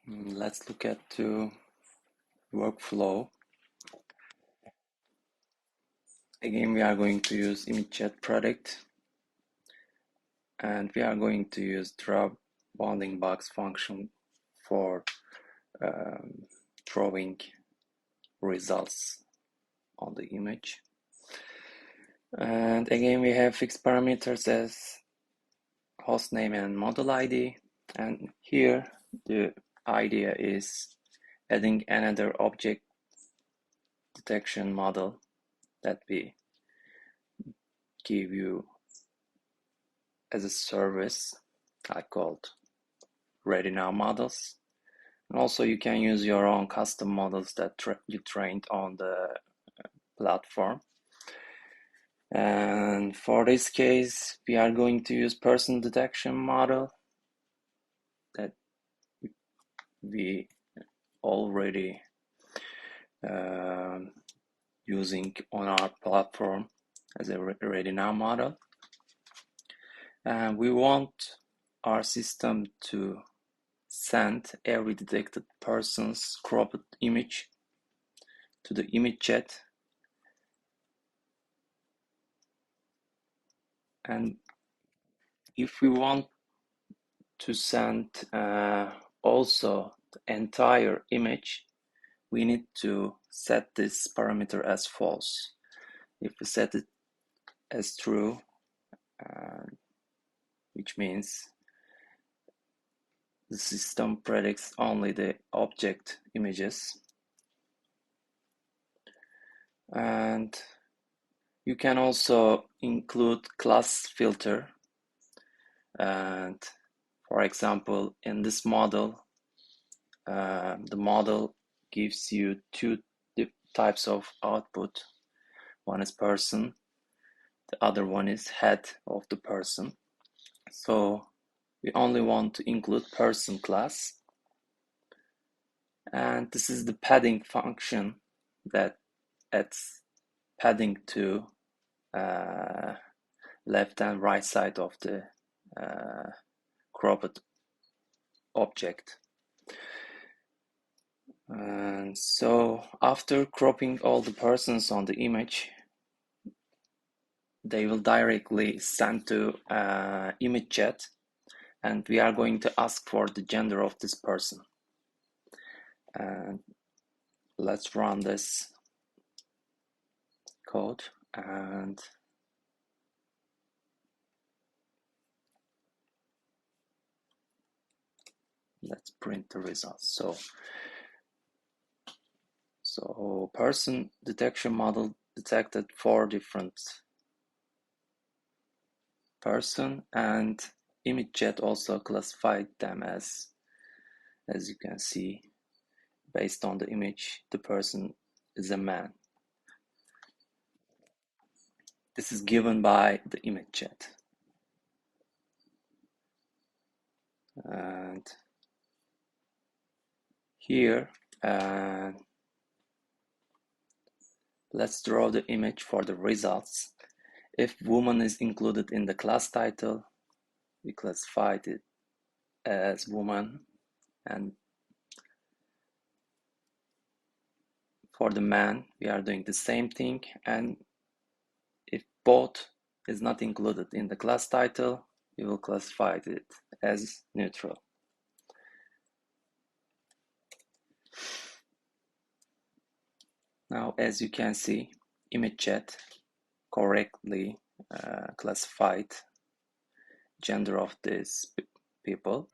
Let's look at the workflow. Again, we are going to use ImageChat product, and we are going to use draw bounding box function for drawing results on the image. And again, we have fixed parameters as hostname and model ID. And here the idea is adding another object detection model that we give you as a service. I called Ready Now models. And also you can use your own custom models that you trained on the platform. And for this case, we are going to use person detection model that we already using on our platform as a Ready Now model. And we want our system to send every detected person's cropped image to the ImageChat, and if we want to send also the entire image, we need to set this parameter as false. If we set it as true, which means the system predicts only the object images. And you can also include class filter. And for example, in this model, the model gives you two types of output. One is person, the other one is head of the person. So we only want to include person class. And this is the padding function that adds padding to left and right side of the cropped object. And so after cropping all the persons on the image, they will directly send to ImageChat, and we are going to ask for the gender of this person. And let's run this code and let's print the results. So person detection model detected 4 different person, and ImageChat also classified them as you can see, based on the image, the person is a man. This is given by the ImageChat. And here, let's draw the image for the results. If woman is included in the class title, we classified it as woman, and for the man, we are doing the same thing. And if both is not included in the class title, we will classify it as neutral. Now, as you can see, ImageChat correctly classified gender of these people.